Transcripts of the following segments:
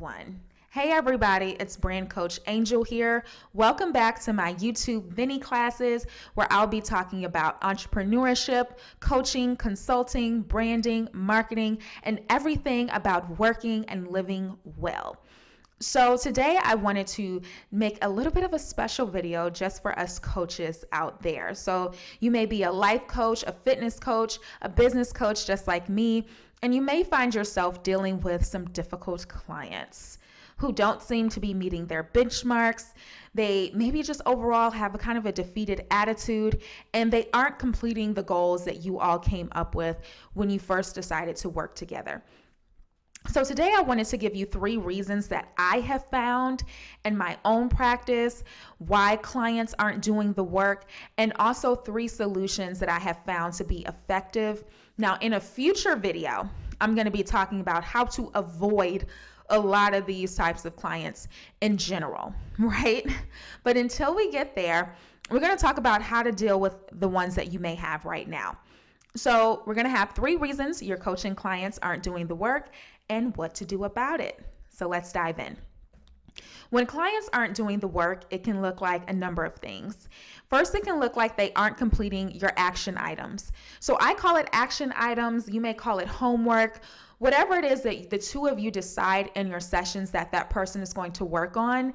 one. Hey everybody, it's Brand Coach Angel here. Welcome back to my YouTube mini classes where I'll be talking about entrepreneurship, coaching, consulting, branding, marketing, and everything about working and living well. So today I wanted to make a little bit of a special video just for us coaches out there. So you may be a life coach, a fitness coach, a business coach just like me, and you may find yourself dealing with some difficult clients who don't seem to be meeting their benchmarks. They maybe just overall have a kind of a defeated attitude, and they aren't completing the goals that you all came up with when you first decided to work together. So today I wanted to give you 3 reasons that I have found in my own practice why clients aren't doing the work, and also 3 solutions that I have found to be effective. Now, in a future video, I'm going to be talking about how to avoid a lot of these types of clients in general, right? But until we get there, we're going to talk about how to deal with the ones that you may have right now. So we're going to have 3 reasons your coaching clients aren't doing the work and what to do about it. So let's dive in. When clients aren't doing the work, it can look like a number of things. First, it can look like they aren't completing your action items. So I call it action items. You may call it homework. Whatever it is that the two of you decide in your sessions that that person is going to work on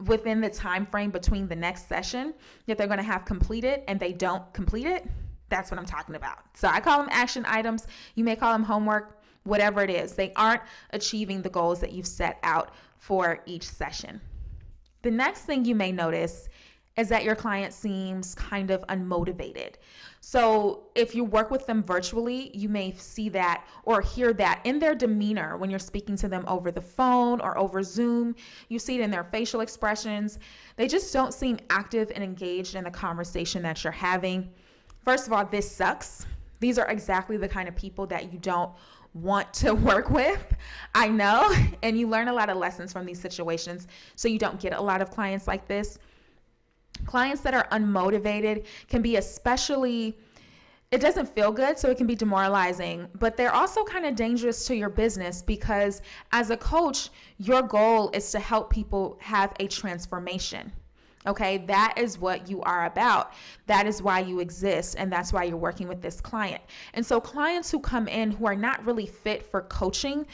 within the time frame between the next session that they're going to have completed, and they don't complete it, that's what I'm talking about. So I call them action items. You may call them homework, whatever it is. They aren't achieving the goals that you've set out for each session. The next thing you may notice is that your client seems kind of unmotivated. So if you work with them virtually, you may see that or hear that in their demeanor when you're speaking to them over the phone or over Zoom. You see it in their facial expressions. They just don't seem active and engaged in the conversation that you're having. First of all, this sucks. These are exactly the kind of people that you don't want to work with. I know, and you learn a lot of lessons from these situations, so you don't get a lot of clients like this. Clients that are unmotivated can be especially, it doesn't feel good, so it can be demoralizing, but they're also kind of dangerous to your business because as a coach, your goal is to help people have a transformation. Okay, that is what you are about. That is why you exist, and that's why you're working with this client. And so clients who come in who are not really fit for coaching,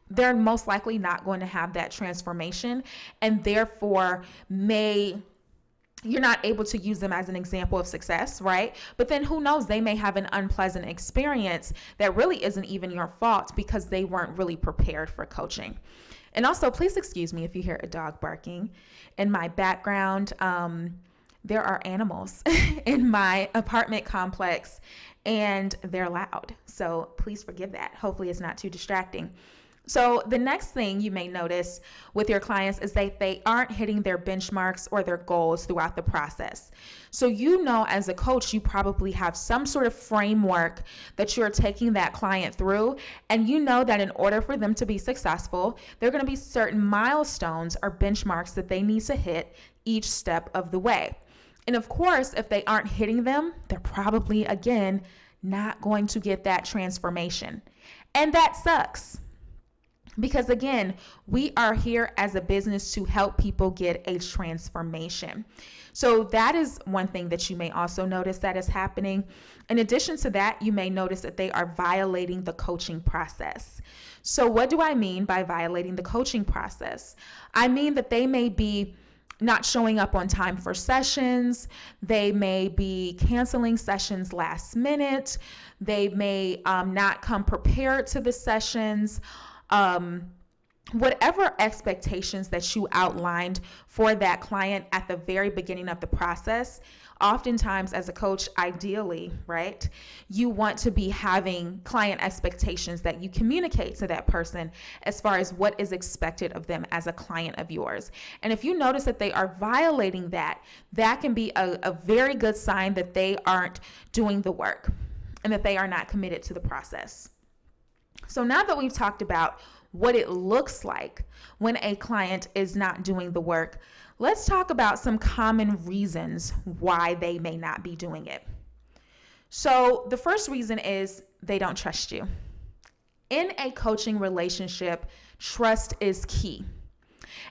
they're most likely not going to have that transformation, and therefore you're not able to use them as an example of success, right? But then who knows, they may have an unpleasant experience that really isn't even your fault because they weren't really prepared for coaching. And also, please excuse me if you hear a dog barking. In my background, there are animals in my apartment complex, and they're loud. So please forgive that. Hopefully it's not too distracting. So the next thing you may notice with your clients is that they aren't hitting their benchmarks or their goals throughout the process. So you know, as a coach, you probably have some sort of framework that you're taking that client through, and you know that in order for them to be successful, there are going to be certain milestones or benchmarks that they need to hit each step of the way. And of course, if they aren't hitting them, they're probably, again, not going to get that transformation. And that sucks. Because again, we are here as a business to help people get a transformation. So that is one thing that you may also notice that is happening. In addition to that, you may notice that they are violating the coaching process. So what do I mean by violating the coaching process? I mean that they may be not showing up on time for sessions. They may be canceling sessions last minute. They may not come prepared to the sessions. Whatever expectations that you outlined for that client at the very beginning of the process, oftentimes as a coach, ideally, right, you want to be having client expectations that you communicate to that person as far as what is expected of them as a client of yours. And if you notice that they are violating that, that can be a very good sign that they aren't doing the work and that they are not committed to the process. So now that we've talked about what it looks like when a client is not doing the work, let's talk about some common reasons why they may not be doing it. So the first reason is they don't trust you. In a coaching relationship, trust is key.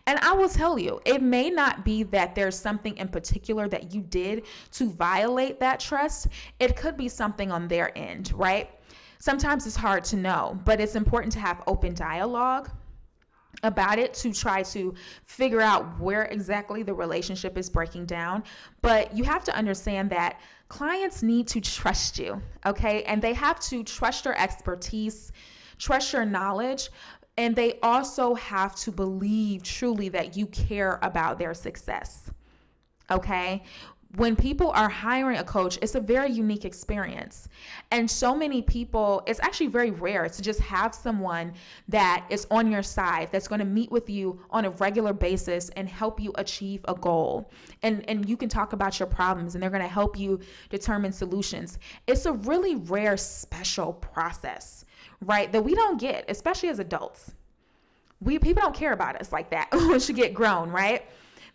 And I will tell you, it may not be that there's something in particular that you did to violate that trust. It could be something on their end, right? Sometimes it's hard to know, but it's important to have open dialogue about it to try to figure out where exactly the relationship is breaking down. But you have to understand that clients need to trust you, okay? And they have to trust your expertise, trust your knowledge, and they also have to believe truly that you care about their success, okay? When people are hiring a coach, it's a very unique experience. And so many people, it's actually very rare to just have someone that is on your side, that's going to meet with you on a regular basis and help you achieve a goal. And you can talk about your problems and they're going to help you determine solutions. It's a really rare, special process, right? That we don't get, especially as adults. People don't care about us like that once you get grown, right?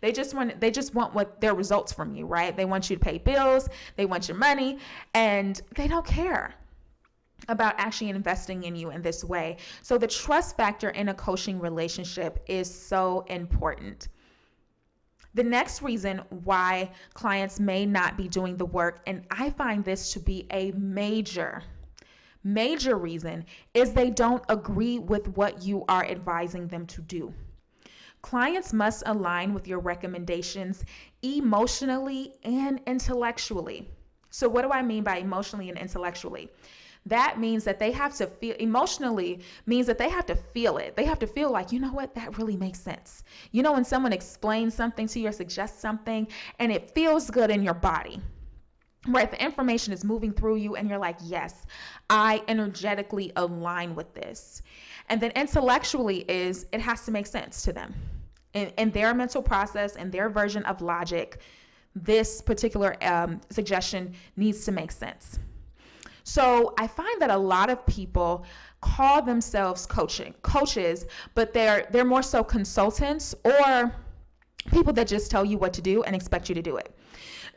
They just want what their results from you, right? They want you to pay bills, they want your money, and they don't care about actually investing in you in this way. So the trust factor in a coaching relationship is so important. The next reason why clients may not be doing the work, and I find this to be a major reason, is they don't agree with what you are advising them to do. Clients must align with your recommendations emotionally and intellectually. So what do I mean by emotionally and intellectually? That means that they have to feel, emotionally means that they have to feel it. They have to feel like, you know what, that really makes sense. You know, when someone explains something to you or suggests something and it feels good in your body, right? The information is moving through you and you're like, yes, I energetically align with this. And then intellectually it has to make sense to them. In their mental process and their version of logic, this particular suggestion needs to make sense. So I find that a lot of people call themselves coaches, but they're more so consultants or people that just tell you what to do and expect you to do it.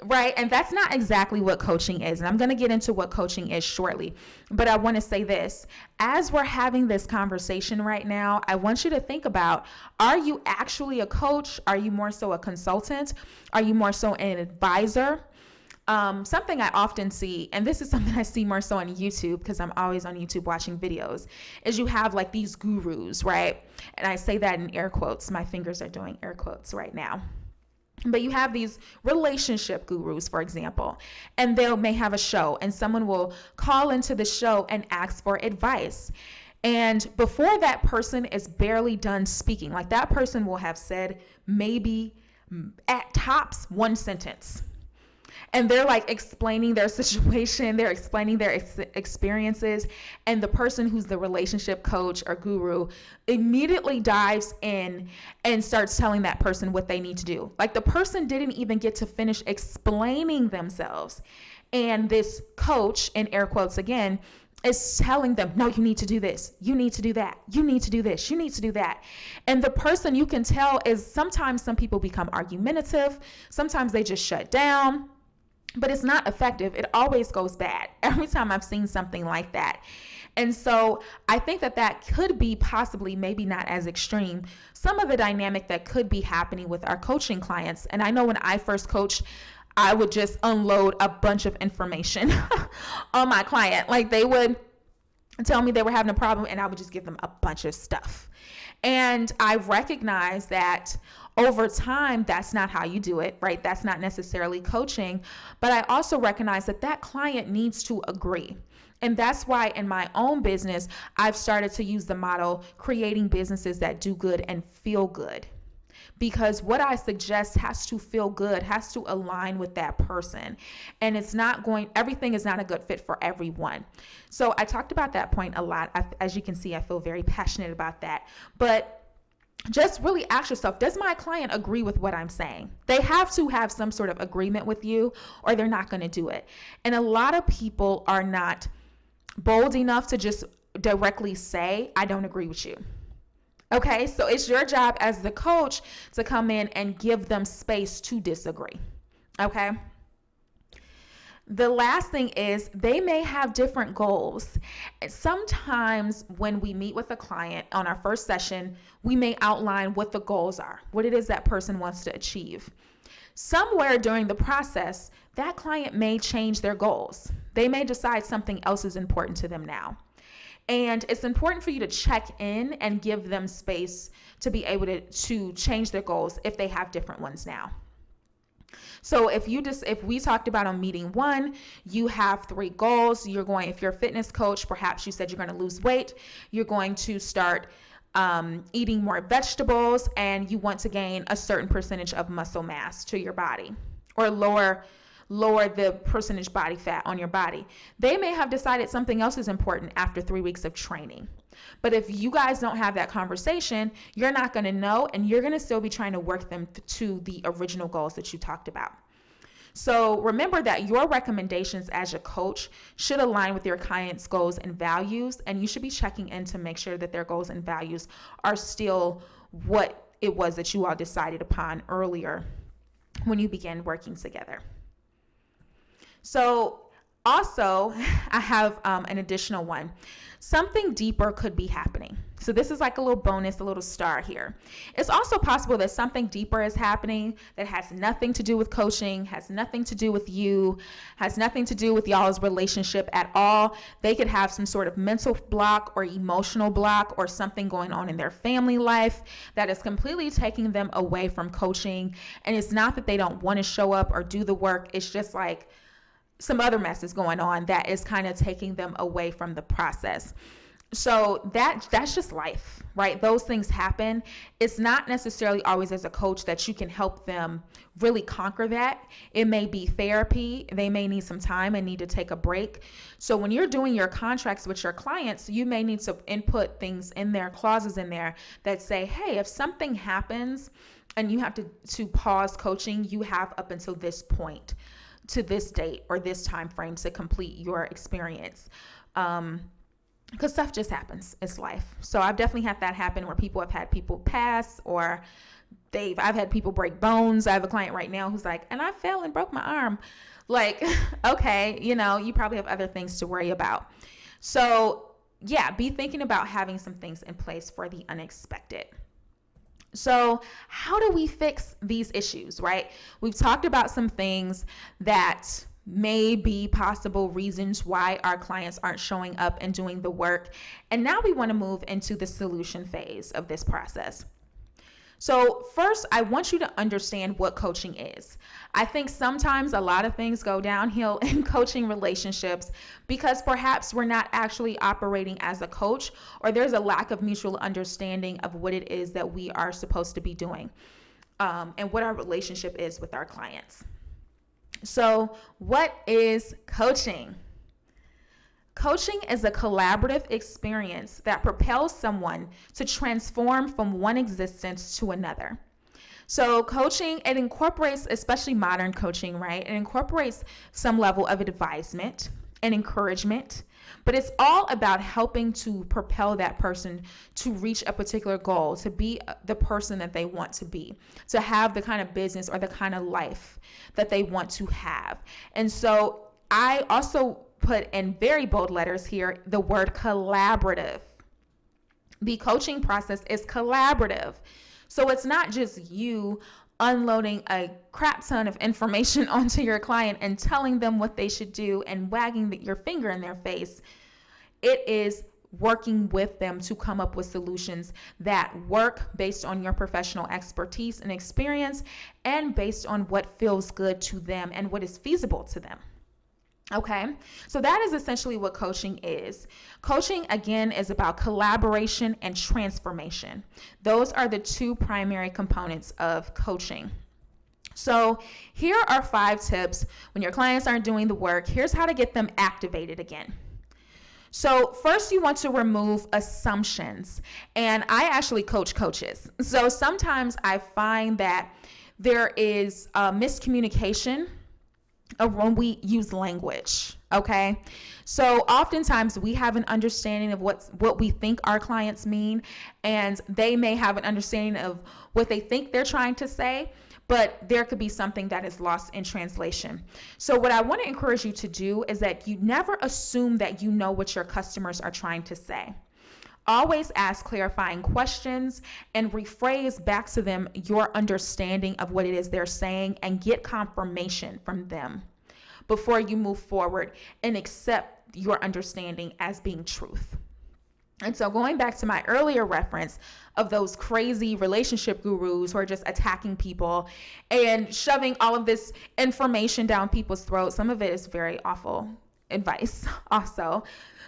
Right? And that's not exactly what coaching is. And I'm going to get into what coaching is shortly. But I want to say this. As we're having this conversation right now, I want you to think about, are you actually a coach? Are you more so a consultant? Are you more so an advisor? Something I often see, and this is something I see more so on YouTube because I'm always on YouTube watching videos, is you have like these gurus, right? And I say that in air quotes. My fingers are doing air quotes right now. But you have these relationship gurus, for example, and they may have a show and someone will call into the show and ask for advice. And before that person is barely done speaking, like that person will have said maybe at tops one sentence. And they're like explaining their situation, they're explaining their experiences, and the person who's the relationship coach or guru immediately dives in and starts telling that person what they need to do. Like the person didn't even get to finish explaining themselves. And this coach, in air quotes again, is telling them, no, you need to do this. You need to do that. You need to do this. You need to do that. And the person, you can tell, is sometimes some people become argumentative. Sometimes they just shut down. But it's not effective. It always goes bad. Every time I've seen something like that. And so I think that could be possibly, maybe not as extreme, some of the dynamic that could be happening with our coaching clients. And I know when I first coached, I would just unload a bunch of information on my client. Like they would tell me they were having a problem and I would just give them a bunch of stuff. And I recognize that over time, that's not how you do it, right? That's not necessarily coaching. But I also recognize that client needs to agree. And that's why in my own business, I've started to use the model, creating businesses that do good and feel good. Because what I suggest has to feel good, has to align with that person. And everything is not a good fit for everyone. So I talked about that point a lot. As you can see, I feel very passionate about that. But just really ask yourself, does my client agree with what I'm saying? They have to have some sort of agreement with you or they're not going to do it. And a lot of people are not bold enough to just directly say, I don't agree with you. Okay, so it's your job as the coach to come in and give them space to disagree. Okay. The last thing is they may have different goals. Sometimes when we meet with a client on our first session, we may outline what the goals are, what it is that person wants to achieve. Somewhere during the process, that client may change their goals. They may decide something else is important to them now. And it's important for you to check in and give them space to be able to change their goals if they have different ones now. So if we talked about on meeting 1, you have 3 goals. If you're a fitness coach, perhaps you said you're going to lose weight. You're going to start eating more vegetables, and you want to gain a certain percentage of muscle mass to your body, or lower the percentage body fat on your body. They may have decided something else is important after 3 weeks of training. But if you guys don't have that conversation, you're not going to know, and you're going to still be trying to work them to the original goals that you talked about. So remember that your recommendations as a coach should align with your client's goals and values, and you should be checking in to make sure that their goals and values are still what it was that you all decided upon earlier when you began working together. So also, I have an additional one. Something deeper could be happening. So this is like a little bonus, a little star here. It's also possible that something deeper is happening that has nothing to do with coaching, has nothing to do with you, has nothing to do with y'all's relationship at all. They could have some sort of mental block or emotional block or something going on in their family life that is completely taking them away from coaching. And it's not that they don't want to show up or do the work. It's just like some other mess is going on that is kind of taking them away from the process. So that's just life, right? Those things happen. It's not necessarily always as a coach that you can help them really conquer that. It may be therapy. They may need some time and need to take a break. So when you're doing your contracts with your clients, you may need to input things in there, clauses in there that say, hey, if something happens and you have to pause coaching, you have up until this point, to this date or this time frame to complete your experience. Because stuff just happens. It's life. So I've definitely had that happen where I've had people pass, or I've had people break bones. I have a client right now who's like, and I fell and broke my arm. Like, okay, you probably have other things to worry about. So yeah, be thinking about having some things in place for the unexpected. So how do we fix these issues, right? We've talked about some things that may be possible reasons why our clients aren't showing up and doing the work. And now we want to move into the solution phase of this process. So first, I want you to understand what coaching is. I think sometimes a lot of things go downhill in coaching relationships because perhaps we're not actually operating as a coach, or there's a lack of mutual understanding of what it is that we are supposed to be doing, and what our relationship is with our clients. So what is coaching? Coaching is a collaborative experience that propels someone to transform from one existence to another. So coaching, it incorporates, especially modern coaching, right? It incorporates some level of advisement and encouragement, but it's all about helping to propel that person to reach a particular goal, to be the person that they want to be, to have the kind of business or the kind of life that they want to have. And so I also put in very bold letters here the word collaborative. The coaching process is collaborative. So it's not just you unloading a crap ton of information onto your client and telling them what they should do and wagging your finger in their face. It is working with them to come up with solutions that work based on your professional expertise and experience, and based on what feels good to them and what is feasible to them. Okay, so that is essentially what coaching is. Coaching, again, is about collaboration and transformation. Those are the two primary components of coaching. So here are 5 tips when your clients aren't doing the work. Here's how to get them activated again. So first, you want to remove assumptions. And I actually coach coaches. So sometimes I find that there is miscommunication when we use language, okay? So oftentimes we have an understanding of what we think our clients mean, and they may have an understanding of what they think they're trying to say, but there could be something that is lost in translation. So what I want to encourage you to do is that you never assume that you know what your customers are trying to say. Always ask clarifying questions and rephrase back to them your understanding of what it is they're saying and get confirmation from them before you move forward and accept your understanding as being truth. And so going back to my earlier reference of those crazy relationship gurus who are just attacking people and shoving all of this information down people's throats, some of it is very awful advice also.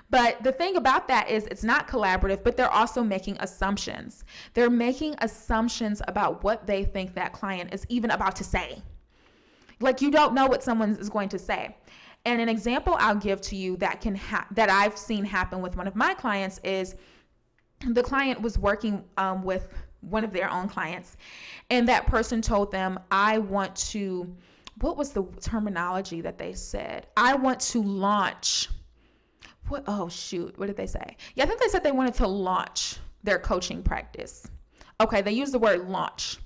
But the thing about that is it's not collaborative, but they're also making assumptions. They're making assumptions about what they think that client is even about to say. Like, you don't know what someone is going to say. And an example I'll give to you that that I've seen happen with one of my clients is the client was working with one of their own clients, and that person told them, I want to, what was the terminology that they said? I want to launch. What did they say? Yeah, I think they said they wanted to launch their coaching practice. Okay, they used the word launch.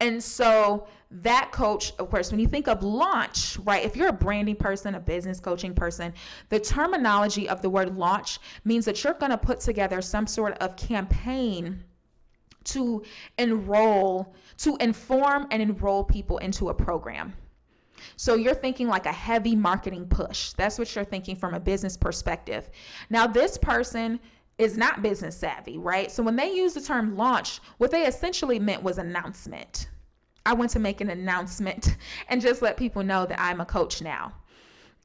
And so that coach, of course, when you think of launch, right, if you're a branding person, a business coaching person, the terminology of the word launch means that you're going to put together some sort of campaign to inform and enroll people into a program. So you're thinking like a heavy marketing push. That's what you're thinking from a business perspective. Now, this person is not business savvy, right? So when they use the term launch, what they essentially meant was announcement. I want to make an announcement and just let people know that I'm a coach now,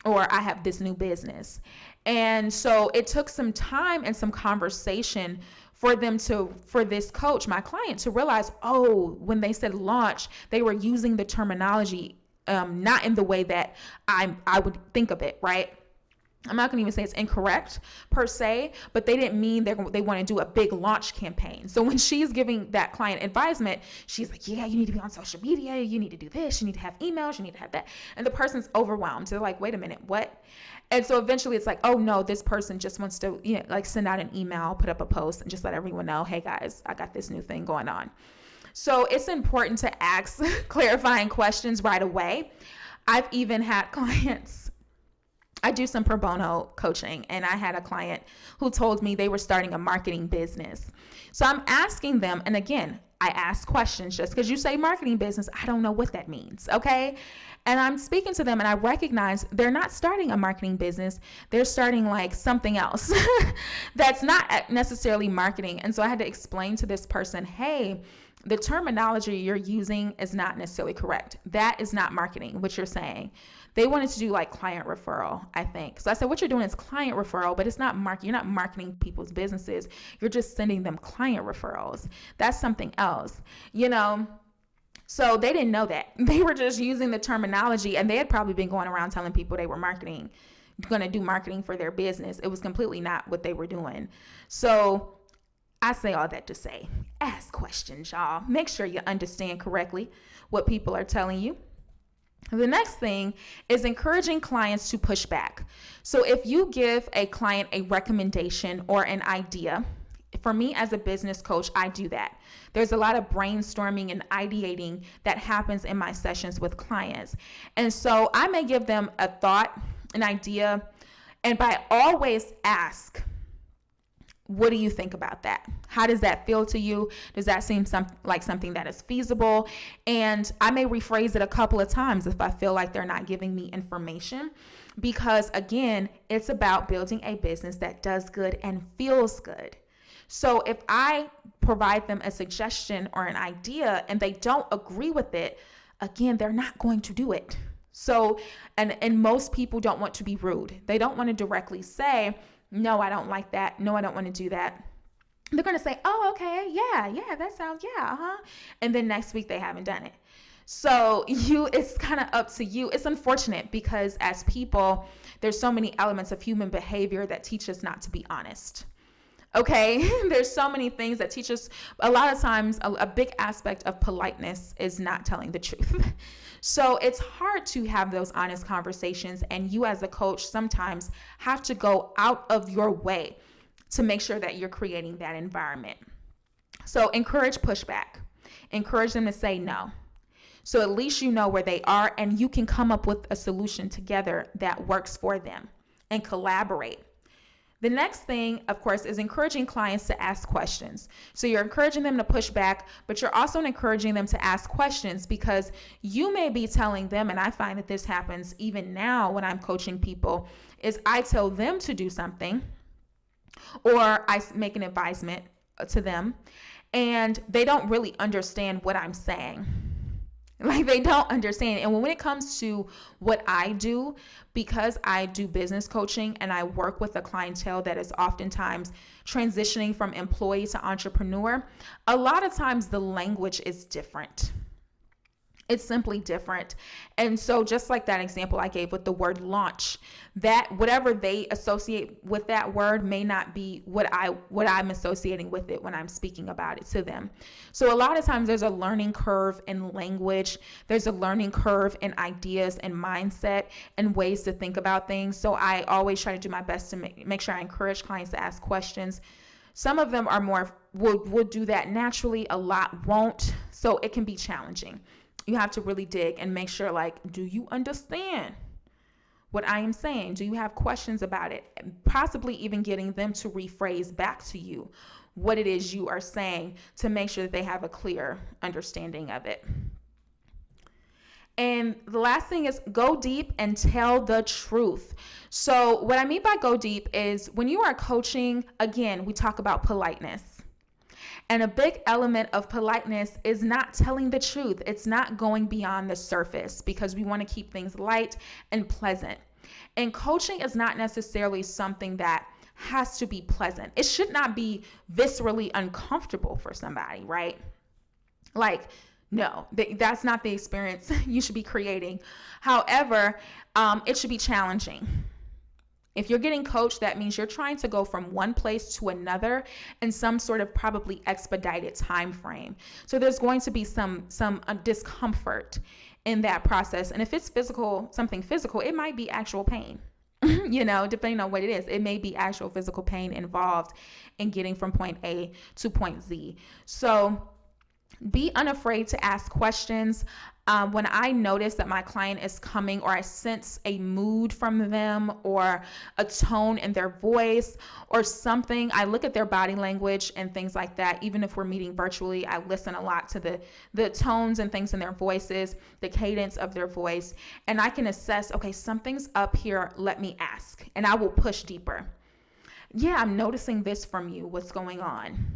or I have this new business. And so it took some time and some conversation for this coach, my client, to realize, when they said launch, they were using the terminology not in the way that I would think of it, right? I'm not going to even say it's incorrect per se, but they didn't mean they want to do a big launch campaign. So when she's giving that client advisement, she's like, yeah, you need to be on social media. You need to do this. You need to have emails. You need to have that. And the person's overwhelmed. So they're like, wait a minute, what? And so eventually it's like, oh no, this person just wants to, send out an email, put up a post and just let everyone know, hey guys, I got this new thing going on. So it's important to ask clarifying questions right away. I've even had clients, I do some pro bono coaching, and I had a client who told me they were starting a marketing business. So I'm asking them, and again, I ask questions. Just because you say marketing business, I don't know what that means, okay? And I'm speaking to them, and I recognize they're not starting a marketing business. They're starting like something else that's not necessarily marketing. And so I had to explain to this person, hey, the terminology you're using is not necessarily correct. That is not marketing, what you're saying. They wanted to do like client referral, I think. So I said, what you're doing is client referral, but it's not marketing. You're not marketing people's businesses. You're just sending them client referrals. That's something else, So they didn't know that. They were just using the terminology, and they had probably been going around telling people they were going to do marketing for their business. It was completely not what they were doing. So I say all that to say, ask questions, y'all. Make sure you understand correctly what people are telling you. The next thing is encouraging clients to push back. So if you give a client a recommendation or an idea, for me as a business coach, I do that. There's a lot of brainstorming and ideating that happens in my sessions with clients. And so I may give them a thought, an idea, and I always ask, what do you think about that? How does that feel to you? Does that seem like something that is feasible? And I may rephrase it a couple of times if I feel like they're not giving me information, because again, it's about building a business that does good and feels good. So if I provide them a suggestion or an idea and they don't agree with it, again, they're not going to do it. So, and most people don't want to be rude. They don't want to directly say, no, I don't like that. No, I don't want to do that. They're going to say, oh, okay. Yeah, that sounds, And then next week they haven't done it. So it's kind of up to you. It's unfortunate because as people, there's so many elements of human behavior that teach us not to be honest. Okay, there's so many things that teach us. A lot of times, a big aspect of politeness is not telling the truth. So it's hard to have those honest conversations. And you as a coach sometimes have to go out of your way to make sure that you're creating that environment. So encourage pushback. Encourage them to say no. So at least you know where they are and you can come up with a solution together that works for them and collaborate. The next thing, of course, is encouraging clients to ask questions. So you're encouraging them to push back, but you're also encouraging them to ask questions because you may be telling them, and I find that this happens even now when I'm coaching people, is I tell them to do something or I make an advisement to them and they don't really understand what I'm saying. Like they don't understand. And when it comes to what I do, because I do business coaching and I work with a clientele that is oftentimes transitioning from employee to entrepreneur, a lot of times the language is different. It's simply different. And so just like that example I gave with the word launch, that whatever they associate with that word may not be what I'm associating with it when I'm speaking about it to them. So a lot of times there's a learning curve in language. There's a learning curve in ideas and mindset and ways to think about things. So I always try to do my best to make sure I encourage clients to ask questions. Some of them are more will do that naturally. A lot won't. So it can be challenging. You have to really dig and make sure, like, do you understand what I am saying? Do you have questions about it? And possibly even getting them to rephrase back to you what it is you are saying to make sure that they have a clear understanding of it. And the last thing is go deep and tell the truth. So what I mean by go deep is when you are coaching, again, we talk about politeness. And a big element of politeness is not telling the truth. It's not going beyond the surface because we want to keep things light and pleasant. And coaching is not necessarily something that has to be pleasant. It should not be viscerally uncomfortable for somebody, right? Like, no, that's not the experience you should be creating. However, it should be challenging. If you're getting coached, that means you're trying to go from one place to another in some sort of probably expedited time frame. So there's going to be some discomfort in that process. And if it's physical, something physical, it might be actual pain. Depending on what it is, it may be actual physical pain involved in getting from point A to point Z. So be unafraid to ask questions. When I notice that my client is coming or I sense a mood from them or a tone in their voice or something, I look at their body language and things like that. Even if we're meeting virtually, I listen a lot to the tones and things in their voices, the cadence of their voice, and I can assess, okay, something's up here, let me ask, and I will push deeper. Yeah, I'm noticing this from you. What's going on?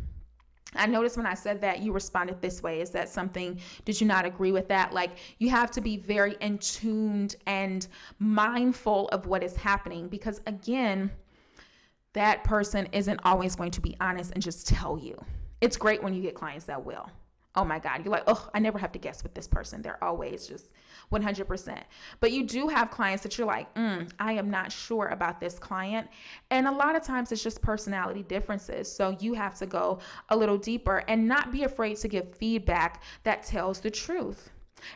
I noticed when I said that you responded this way. Is that something, did you not agree with that? Like, you have to be very in tuned and mindful of what is happening because, again, that person isn't always going to be honest and just tell you. It's great when you get clients that will. Oh my God, you're like, oh, I never have to guess with this person. They're always just 100%. But you do have clients that you're like, I am not sure about this client. And a lot of times it's just personality differences. So you have to go a little deeper and not be afraid to give feedback that tells the truth.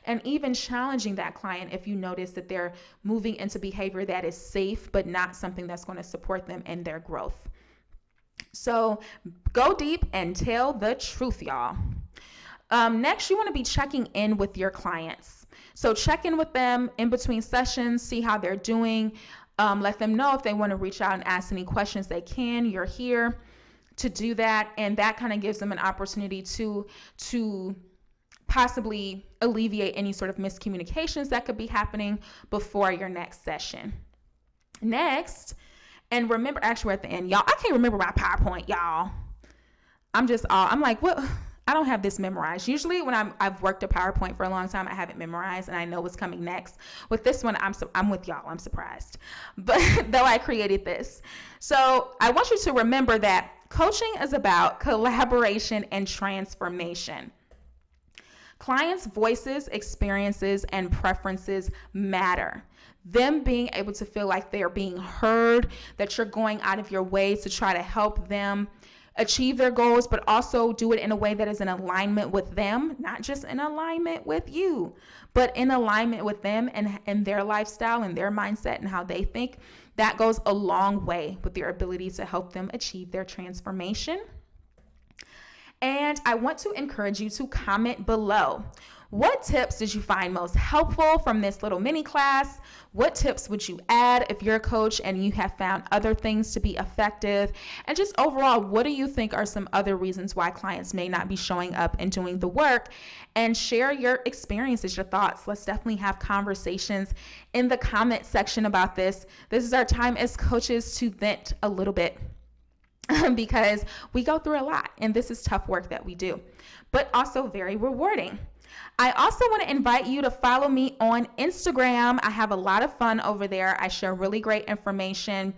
And even challenging that client if you notice that they're moving into behavior that is safe, but not something that's going to support them in their growth. So go deep and tell the truth, y'all. Next, you want to be checking in with your clients. So check in with them in between sessions, see how they're doing. Let them know if they want to reach out and ask any questions they can. You're here to do that. And that kind of gives them an opportunity to possibly alleviate any sort of miscommunications that could be happening before your next session. Next, and remember, actually we're at the end, y'all. I can't remember my PowerPoint, y'all. I'm like, what? I don't have this memorized. Usually when I've worked a PowerPoint for a long time, I have it memorized and I know what's coming next. With this one, I'm with y'all. I'm surprised. But though I created this. So I want you to remember that coaching is about collaboration and transformation. Clients' voices, experiences, and preferences matter. Them being able to feel like they're being heard, that you're going out of your way to try to help them achieve their goals, but also do it in a way that is in alignment with them, not just in alignment with you, but in alignment with them and their lifestyle and their mindset and how they think. That goes a long way with your ability to help them achieve their transformation. And I want to encourage you to comment below. What tips did you find most helpful from this little mini class? What tips would you add if you're a coach and you have found other things to be effective? And just overall, what do you think are some other reasons why clients may not be showing up and doing the work? And share your experiences, your thoughts. Let's definitely have conversations in the comment section about this. This is our time as coaches to vent a little bit because we go through a lot and this is tough work that we do, but also very rewarding. I also want to invite you to follow me on Instagram. I have a lot of fun over there. I share really great information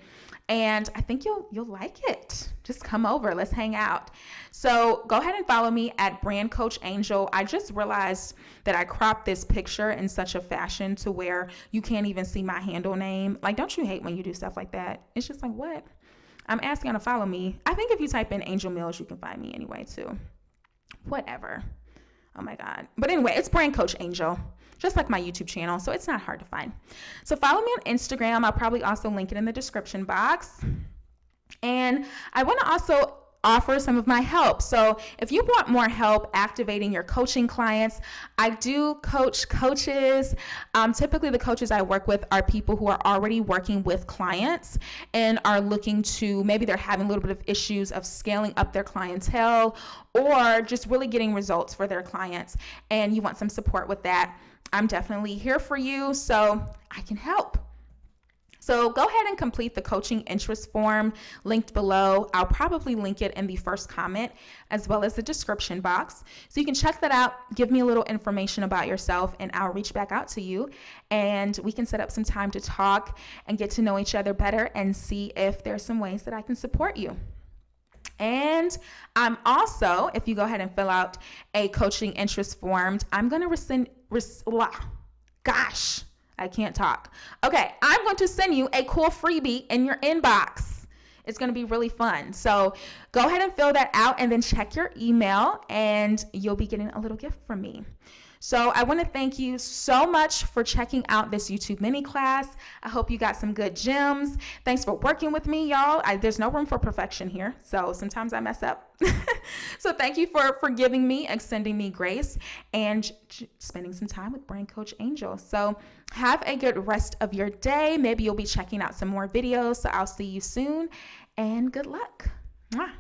and I think you'll like it. Just come over, let's hang out. So go ahead and follow me at Brand Coach Angel. I just realized that I cropped this picture in such a fashion to where you can't even see my handle name. Like, don't you hate when you do stuff like that? It's just like, what? I'm asking to follow me. I think if you type in Angel Mills, you can find me anyway too. Whatever. Oh my God. But anyway, it's Brand Coach Angel, just like my YouTube channel. So it's not hard to find. So follow me on Instagram. I'll probably also link it in the description box. And I want to also offer some of my help. So if you want more help activating your coaching clients, I do coach coaches. Typically the coaches I work with are people who are already working with clients and are looking to, maybe they're having a little bit of issues of scaling up their clientele or just really getting results for their clients. And you want some support with that. I'm definitely here for you, so I can help. So go ahead and complete the coaching interest form linked below. I'll probably link it in the first comment as well as the description box. So you can check that out, give me a little information about yourself, and I'll reach back out to you and we can set up some time to talk and get to know each other better and see if there's some ways that I can support you. And I'm also, if you go ahead and fill out a coaching interest form, I'm going to I can't talk. Okay, I'm going to send you a cool freebie in your inbox. It's going to be really fun. So go ahead and fill that out and then check your email and you'll be getting a little gift from me. So I want to thank you so much for checking out this YouTube mini class. I hope you got some good gems. Thanks for working with me, y'all. There's no room for perfection here, so sometimes I mess up. So thank you for forgiving me, extending me grace, and spending some time with Brand Coach Angel. So have a good rest of your day. Maybe you'll be checking out some more videos, so I'll see you soon, and good luck. Mwah.